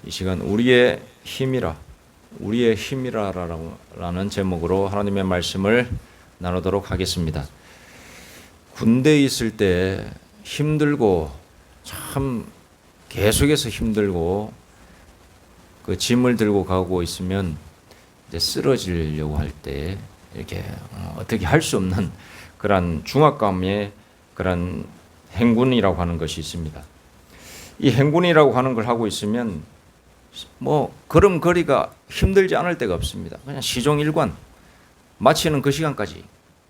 이 시간 우리의 힘이라라는 제목으로 하나님의 말씀을 나누도록 하겠습니다. 군대에 있을 때 힘들고 참 계속해서 힘들고 그 짐을 들고 가고 있으면 이제 쓰러지려고 할 때 이렇게 어떻게 할 수 없는 그런 중압감의 그런 행군이라고 하는 것이 있습니다. 이 행군이라고 하는 걸 하고 있으면 뭐 걸음걸이가 힘들지 않을 때가 없습니다. 그냥 시종일관 마치는 그 시간까지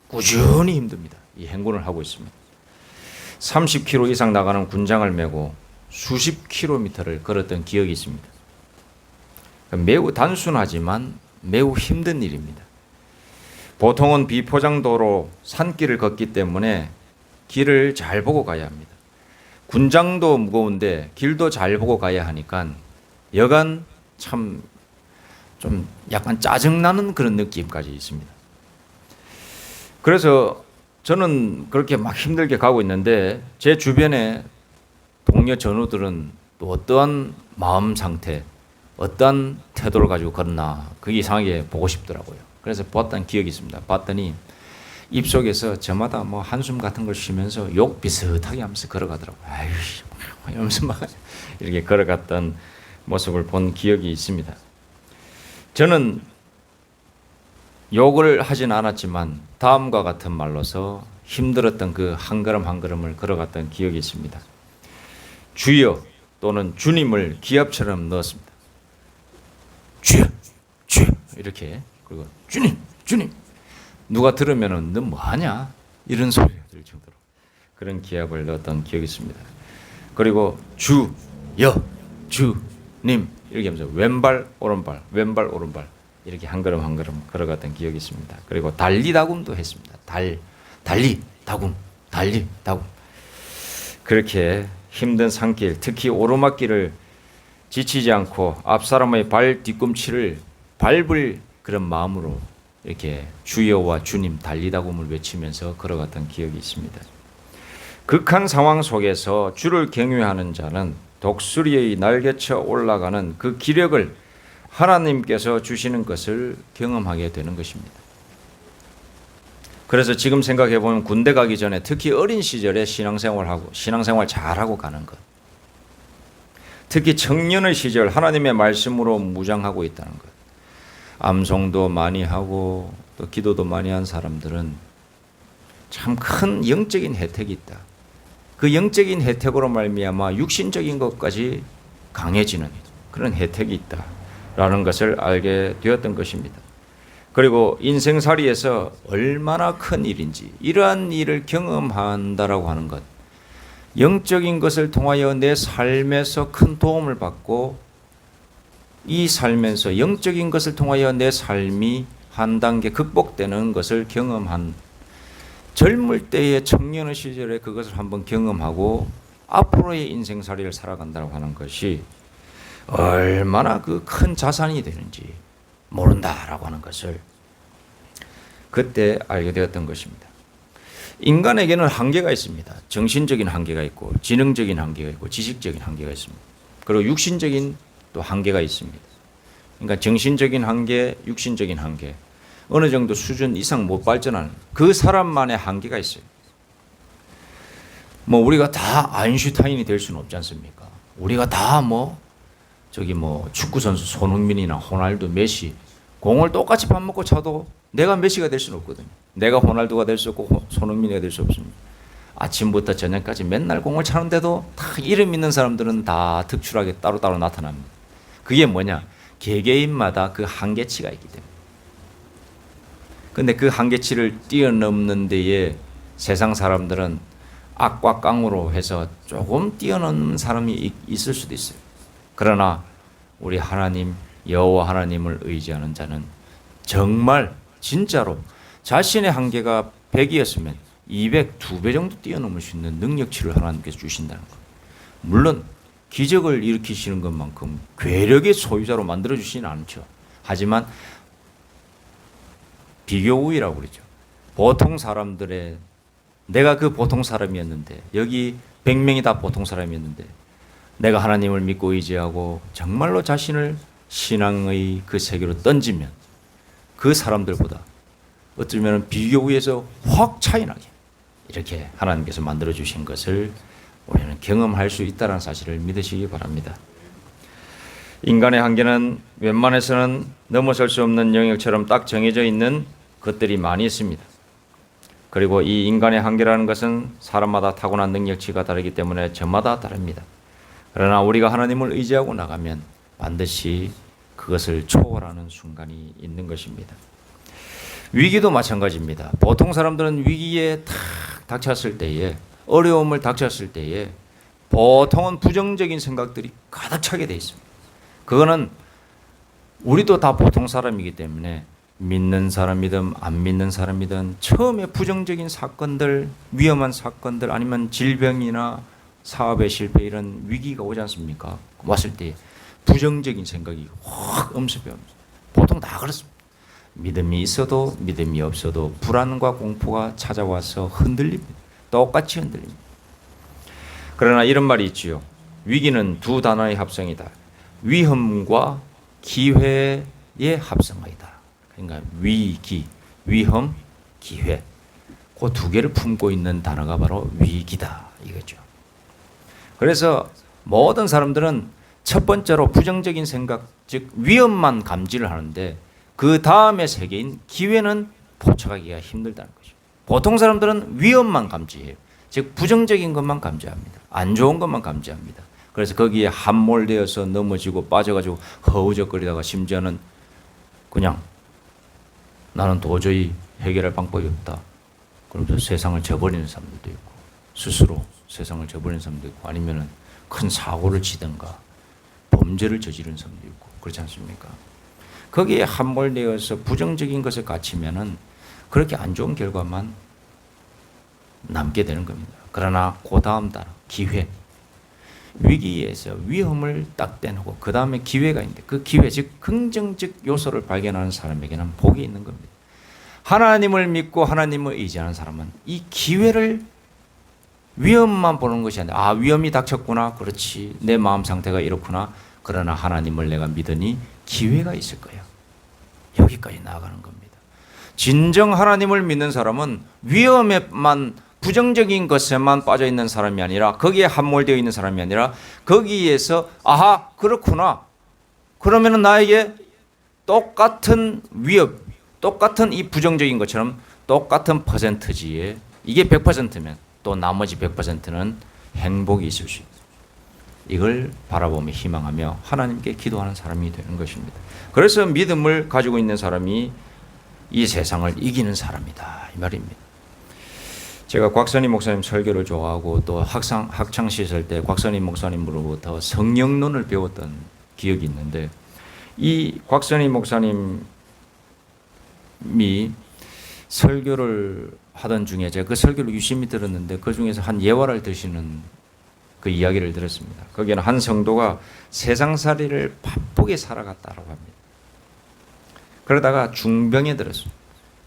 꾸준히 힘듭니다. 이 행군을 하고 있습니다. 30km 이상 나가는 군장을 메고 수십 킬로미터를 걸었던 기억이 있습니다. 매우 단순하지만 매우 힘든 일입니다. 보통은 비포장도로 산길을 걷기 때문에 길을 잘 보고 가야 합니다. 군장도 무거운데 길도 잘 보고 가야 하니까 여간 참 좀 약간 짜증나는 그런 느낌까지 있습니다. 그래서 저는 그렇게 막 힘들게 가고 있는데 제 주변에 동료 전우들은 또 어떠한 마음 상태, 어떠한 태도를 가지고 걸었나 그게 이상하게 보고 싶더라고요. 그래서 봤던 기억이 있습니다. 봤더니 입속에서 저마다 뭐 한숨 같은 걸 쉬면서 욕 비슷하게 하면서 걸어가더라고요. 아유, 이러면서 막 이렇게 걸어갔던 모습을 본 기억이 있습니다. 저는 욕을 하진 않았지만 다음과 같은 말로서 힘들었던 그 한 걸음 한 걸음을 걸어갔던 기억이 있습니다. 주여 또는 주님을 기합처럼 넣었습니다. 주여, 주여 이렇게. 그리고 주님, 주님. 누가 들으면은 너 뭐하냐 이런 소리가 들 정도로 그런 기합을 넣었던 기억이 있습니다. 그리고 주여, 주님 이렇게 하면서 왼발 오른발 왼발 오른발 이렇게 한 걸음 한 걸음 걸어갔던 기억이 있습니다. 그리고 달리다굼도 했습니다. 달리다굼 달리다굼 그렇게 힘든 산길, 특히 오르막길을 지치지 않고 앞사람의 발 뒤꿈치를 밟을 그런 마음으로 이렇게 주여와 주님 달리다굼을 외치면서 걸어갔던 기억이 있습니다. 극한 상황 속에서 주를 경외하는 자는 독수리의 날개쳐 올라가는 그 기력을 하나님께서 주시는 것을 경험하게 되는 것입니다. 그래서 지금 생각해 보면 군대 가기 전에 특히 어린 시절에 신앙생활 잘하고 가는 것, 특히 청년의 시절 하나님의 말씀으로 무장하고 있다는 것, 암송도 많이 하고 또 기도도 많이 한 사람들은 참 큰 영적인 혜택이 있다. 그 영적인 혜택으로 말미암아 육신적인 것까지 강해지는 그런 혜택이 있다라는 것을 알게 되었던 것입니다. 그리고 인생살이에서 얼마나 큰 일인지 이러한 일을 경험한다라고 하는 것, 영적인 것을 통하여 내 삶에서 큰 도움을 받고 이 살면서 영적인 것을 통하여 내 삶이 한 단계 극복되는 것을 경험한 젊을 때의 청년의 시절에 그것을 한번 경험하고 앞으로의 인생살이를 살아간다고 하는 것이 얼마나 그 큰 자산이 되는지 모른다라고 하는 것을 그때 알게 되었던 것입니다. 인간에게는 한계가 있습니다. 정신적인 한계가 있고 지능적인 한계가 있고 지식적인 한계가 있습니다. 그리고 육신적인 또 한계가 있습니다. 그러니까 정신적인 한계, 육신적인 한계, 어느 정도 수준 이상 못 발전하는 그 사람만의 한계가 있어요. 뭐 우리가 다 아인슈타인이 될 수는 없지 않습니까? 우리가 다 축구 선수 손흥민이나 호날두, 메시 공을 똑같이 밥 먹고 차도 내가 메시가 될 수는 없거든요. 내가 호날두가 될 수 없고 손흥민이가 될 수 없습니다. 아침부터 저녁까지 맨날 공을 차는데도 다 이름 있는 사람들은 다 특출하게 따로따로 나타납니다. 그게 뭐냐? 개개인마다 그 한계치가 있기 때문에. 근데 그 한계치를 뛰어넘는 데에 세상 사람들은 악과 깡으로 해서 조금 뛰어넘는 사람이 있을 수도 있어요. 그러나 우리 하나님, 여호와 하나님을 의지하는 자는 정말 진짜로 자신의 한계가 100이었으면 200, 2배 정도 뛰어넘을 수 있는 능력치를 하나님께서 주신다는 것. 물론 기적을 일으키시는 것만큼 괴력의 소유자로 만들어주시지는 않죠. 하지만 비교 우위라고 그러죠. 보통 사람들의 내가 그 보통 사람이었는데 여기 100명이 다 보통 사람이었는데 내가 하나님을 믿고 의지하고 정말로 자신을 신앙의 그 세계로 던지면 그 사람들보다 어쩌면 비교 위에서 확 차이나게 이렇게 하나님께서 만들어 주신 것을 우리는 경험할 수 있다는 사실을 믿으시기 바랍니다. 인간의 한계는 웬만해서는 넘어설 수 없는 영역처럼 딱 정해져 있는 것들이 많이 있습니다. 그리고 이 인간의 한계라는 것은 사람마다 타고난 능력치가 다르기 때문에 저마다 다릅니다. 그러나 우리가 하나님을 의지하고 나가면 반드시 그것을 초월하는 순간이 있는 것입니다. 위기도 마찬가지입니다. 보통 사람들은 위기에 탁 닥쳤을 때에, 어려움을 닥쳤을 때에 보통은 부정적인 생각들이 가득 차게 돼 있습니다. 그거는 우리도 다 보통 사람이기 때문에 믿는 사람이든 안 믿는 사람이든 처음에 부정적인 사건들, 위험한 사건들 아니면 질병이나 사업의 실패 이런 위기가 오지 않습니까? 왔을 때 부정적인 생각이 확 엄습해옵니다. 보통 다 그렇습니다. 믿음이 있어도 믿음이 없어도 불안과 공포가 찾아와서 흔들립니다. 똑같이 흔들립니다. 그러나 이런 말이 있지요. 위기는 두 단어의 합성이다. 위험과 기회의 합성어이다. 그러니까 위기, 위험, 기회. 그 두 개를 품고 있는 단어가 바로 위기다 이거죠. 그래서 모든 사람들은 첫 번째로 부정적인 생각, 즉 위험만 감지를 하는데 그 다음의 세계인 기회는 포착하기가 힘들다는 거죠. 보통 사람들은 위험만 감지해요. 즉 부정적인 것만 감지합니다. 안 좋은 것만 감지합니다. 그래서 거기에 함몰되어서 넘어지고 빠져가지고 허우적거리다가 심지어는 그냥 나는 도저히 해결할 방법이 없다. 그러면서 세상을 저버리는 사람들도 있고 스스로 세상을 저버리는 사람도 있고 아니면은 큰 사고를 치든가 범죄를 저지르는 사람도 있고 그렇지 않습니까? 거기에 함몰되어서 부정적인 것을 갖추면은 그렇게 안 좋은 결과만 남게 되는 겁니다. 그러나 그 다음 단어 기회, 위기에서 위험을 딱 떼놓고 그 다음에 기회가 있는데 그 기회 즉 긍정적 요소를 발견하는 사람에게는 복이 있는 겁니다. 하나님을 믿고 하나님을 의지하는 사람은 이 기회를 위험만 보는 것이 아니라 위험이 닥쳤구나 그렇지 내 마음 상태가 이렇구나 그러나 하나님을 내가 믿으니 기회가 있을 거야. 여기까지 나아가는 겁니다. 진정 하나님을 믿는 사람은 위험에만 부정적인 것에만 빠져 있는 사람이 아니라 거기에 함몰되어 있는 사람이 아니라 거기에서 그렇구나. 그러면은 나에게 똑같은 위협, 똑같은 이 부정적인 것처럼 똑같은 퍼센트지에 이게 100%면 또 나머지 100%는 행복이 있을 수 있다. 이걸 바라보며 희망하며 하나님께 기도하는 사람이 되는 것입니다. 그래서 믿음을 가지고 있는 사람이 이 세상을 이기는 사람이다 이 말입니다. 제가 곽선희 목사님 설교를 좋아하고 또 학창 시절 때 곽선희 목사님으로부터 성령론을 배웠던 기억이 있는데 이 곽선희 목사님이 설교를 하던 중에 제가 그 설교를 유심히 들었는데 그 중에서 한 예화를 드시는 그 이야기를 들었습니다. 거기에는 한 성도가 세상살이를 바쁘게 살아갔다고 합니다. 그러다가 중병에 들었습니다.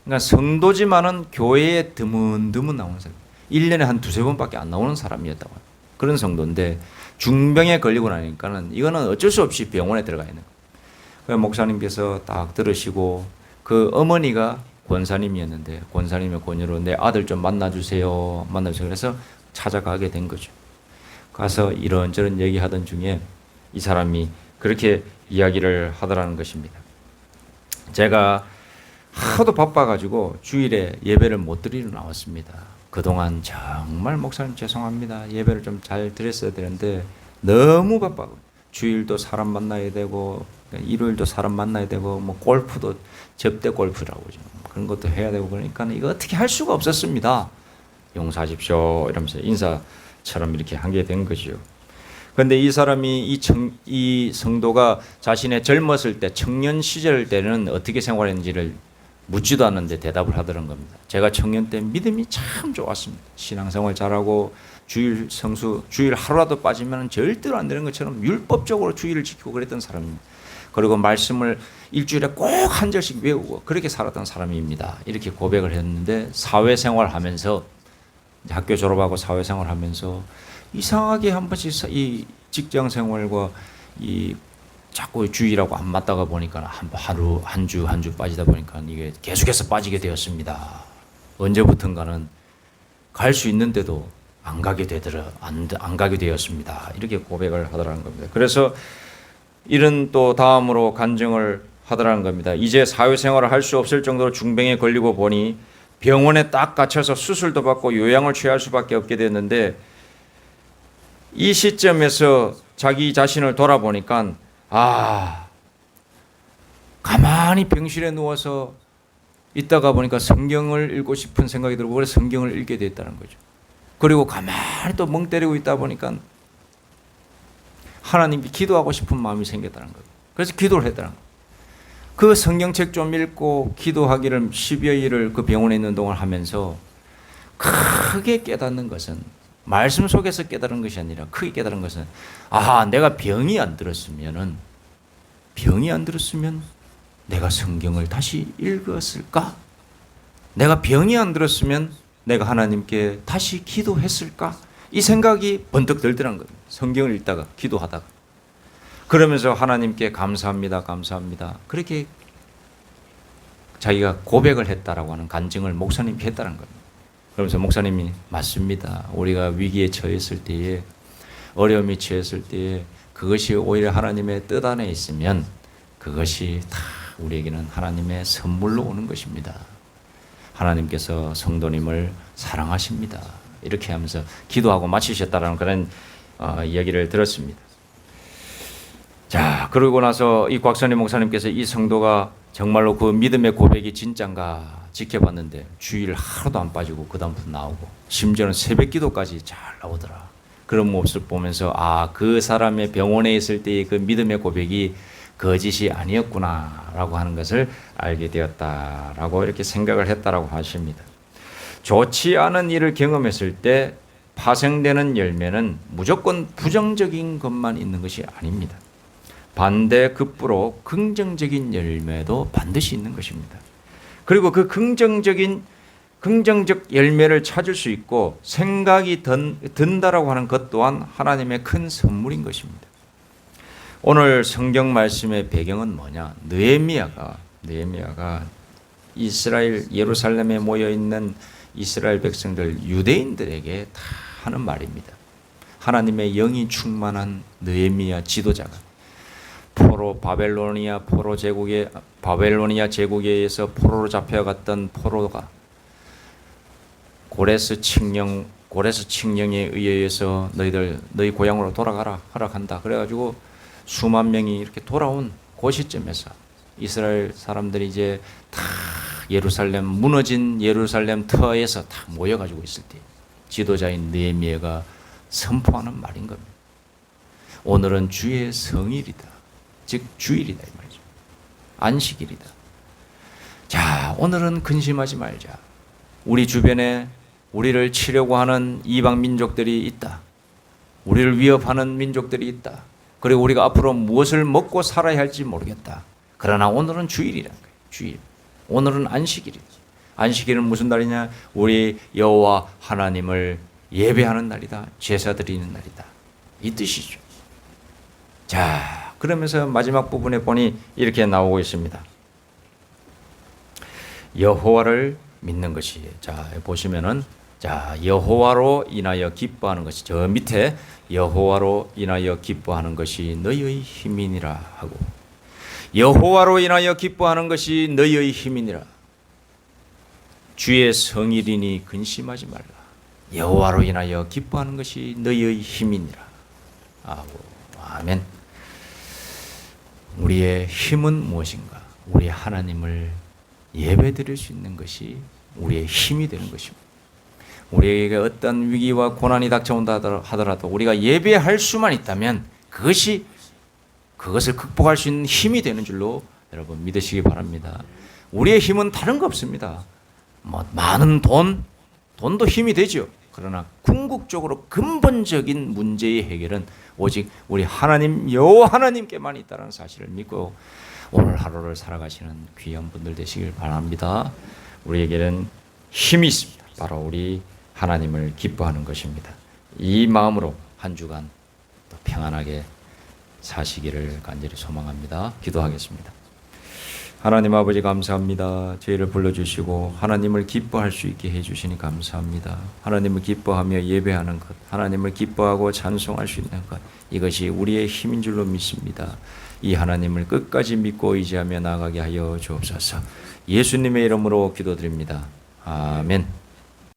그러니까 성도지만은 교회에 드문드문 나오는 사람, 1년에 한 두세 번밖에 안 나오는 사람이었다고 합니다. 그런 성도인데 중병에 걸리고 나니까는 이거는 어쩔 수 없이 병원에 들어가 있는 거예요. 그래서 목사님께서 딱 들으시고 그 어머니가 권사님이었는데 권사님의 권유로 내 아들 좀 만나주세요. 그래서 찾아가게 된 거죠. 가서 이런저런 얘기하던 중에 이 사람이 그렇게 이야기를 하더라는 것입니다. 제가 하도 바빠가지고 주일에 예배를 못 드리러 나왔습니다. 그동안 정말 목사님 죄송합니다. 예배를 좀 잘 드렸어야 되는데 너무 바빠고 주일도 사람 만나야 되고 일요일도 사람 만나야 되고 뭐 골프도 접대 골프라고 그러죠. 그런 것도 해야 되고 그러니까 이거 어떻게 할 수가 없었습니다. 용서하십시오 이러면서 인사처럼 이렇게 하게 된 거죠. 그런데 이 사람이 이 성도가 자신의 젊었을 때 청년 시절 때는 어떻게 생활했는지를 묻지도 않는데 대답을 하더란 겁니다. 제가 청년 때 믿음이 참 좋았습니다. 신앙생활 잘하고 주일 하루라도 빠지면 절대로 안 되는 것처럼 율법적으로 주일을 지키고 그랬던 사람입니다. 그리고 말씀을 일주일에 꼭 한 절씩 외우고 그렇게 살았던 사람입니다. 이렇게 고백을 했는데 사회생활하면서 학교 졸업하고 사회생활하면서 이상하게 한 번씩 이 직장 생활과 이 자꾸 주일하고 안 맞다가 보니까 하루 한 주 빠지다 보니까 이게 계속해서 빠지게 되었습니다. 언제부턴가는 갈 수 있는데도 안 가게 되었습니다. 이렇게 고백을 하더라는 겁니다. 그래서 이런 또 다음으로 간증을 하더라는 겁니다. 이제 사회생활을 할 수 없을 정도로 중병에 걸리고 보니 병원에 딱 갇혀서 수술도 받고 요양을 취할 수밖에 없게 됐는데, 이 시점에서 자기 자신을 돌아보니까 가만히 병실에 누워서 있다가 보니까 성경을 읽고 싶은 생각이 들고, 그래서 성경을 읽게 됐다는 거죠. 그리고 가만히 또 멍 때리고 있다 보니까 하나님께 기도하고 싶은 마음이 생겼다는 거예요. 그래서 기도를 했다는 거예요. 그 성경책 좀 읽고 기도하기를 10여일을 그 병원에 있는 동안 하면서 크게 깨닫는 것은, 말씀 속에서 깨달은 것이 아니라 크게 깨달은 것은, 내가 병이 안 들었으면 내가 성경을 다시 읽었을까? 내가 병이 안 들었으면 내가 하나님께 다시 기도했을까? 이 생각이 번뜩 들더란 거예요. 성경을 읽다가 기도하다가. 그러면서 하나님께 감사합니다. 그렇게 자기가 고백을 했다라고 하는 간증을 목사님께 했다는 겁니다. 그러면서 목사님이 맞습니다. 우리가 위기에 처했을 때에, 어려움이 처했을 때에 그것이 오히려 하나님의 뜻 안에 있으면 그것이 다 우리에게는 하나님의 선물로 오는 것입니다. 하나님께서 성도님을 사랑하십니다. 이렇게 하면서 기도하고 마치셨다라는 그런 이야기를 들었습니다. 자, 그러고 나서 이 곽선희 목사님께서 이 성도가 정말로 그 믿음의 고백이 진짠가 지켜봤는데 주일 하루도 안 빠지고 그 다음부터 나오고, 심지어는 새벽 기도까지 잘 나오더라. 그런 모습을 보면서 그 사람의 병원에 있을 때의 그 믿음의 고백이 거짓이 아니었구나라고 하는 것을 알게 되었다라고 이렇게 생각을 했다라고 하십니다. 좋지 않은 일을 경험했을 때 파생되는 열매는 무조건 부정적인 것만 있는 것이 아닙니다. 반대 급부로 긍정적인 열매도 반드시 있는 것입니다. 그리고 그 긍정적 열매를 찾을 수 있고 생각이 든다라고 하는 것 또한 하나님의 큰 선물인 것입니다. 오늘 성경 말씀의 배경은 뭐냐? 느헤미야가 이스라엘 예루살렘에 모여 있는 이스라엘 백성들, 유대인들에게 다 하는 말입니다. 하나님의 영이 충만한 느헤미야 지도자가 바벨로니아 제국에 의해서 포로로 잡혀갔던 포로가 고레스 칙령에 의해서 너희 고향으로 돌아가라 허락한다. 그래가지고 수만 명이 이렇게 돌아온 그 시점에서 이스라엘 사람들이 이제 다 무너진 예루살렘 터에서 다 모여가지고 있을 때 지도자인 느헤미야가 선포하는 말인 겁니다. 오늘은 주의 성일이다. 즉 주일이다 이 말이죠. 안식일이다. 자, 오늘은 근심하지 말자. 우리 주변에 우리를 치려고 하는 이방 민족들이 있다. 우리를 위협하는 민족들이 있다. 그리고 우리가 앞으로 무엇을 먹고 살아야 할지 모르겠다. 그러나 오늘은 주일이라는 거예요. 주일. 오늘은 안식일이다. 안식일은 무슨 날이냐? 우리 여호와 하나님을 예배하는 날이다. 제사 드리는 날이다. 이 뜻이죠. 자, 그러면서 마지막 부분에 보니 이렇게 나오고 있습니다. 여호와를 믿는 것이, 자 보시면은, 자 여호와로 인하여 기뻐하는 것이, 저 밑에 여호와로 인하여 기뻐하는 것이 너희의 힘이니라 하고, 여호와로 인하여 기뻐하는 것이 너희의 힘이니라. 주의 성일이니 근심하지 말라. 여호와로 인하여 기뻐하는 것이 너희의 힘이니라 하고. 아멘. 우리의 힘은 무엇인가? 우리 하나님을 예배드릴 수 있는 것이 우리의 힘이 되는 것입니다. 우리에게 어떤 위기와 고난이 닥쳐온다 하더라도 우리가 예배할 수만 있다면 그것을 극복할 수 있는 힘이 되는 줄로 여러분 믿으시기 바랍니다. 우리의 힘은 다른 거 없습니다. 많은 돈도 힘이 되죠. 그러나 궁극적으로 근본적인 문제의 해결은 오직 우리 하나님 여호와 하나님께만 있다는 사실을 믿고 오늘 하루를 살아가시는 귀한 분들 되시길 바랍니다. 우리에게는 힘이 있습니다. 바로 우리 하나님을 기뻐하는 것입니다. 이 마음으로 한 주간 또 평안하게 사시기를 간절히 소망합니다. 기도하겠습니다. 하나님 아버지 감사합니다. 저희를 불러주시고 하나님을 기뻐할 수 있게 해주시니 감사합니다. 하나님을 기뻐하며 예배하는 것, 하나님을 기뻐하고 찬송할 수 있는 것, 이것이 우리의 힘인 줄로 믿습니다. 이 하나님을 끝까지 믿고 의지하며 나아가게 하여 주옵소서. 예수님의 이름으로 기도드립니다. 아멘.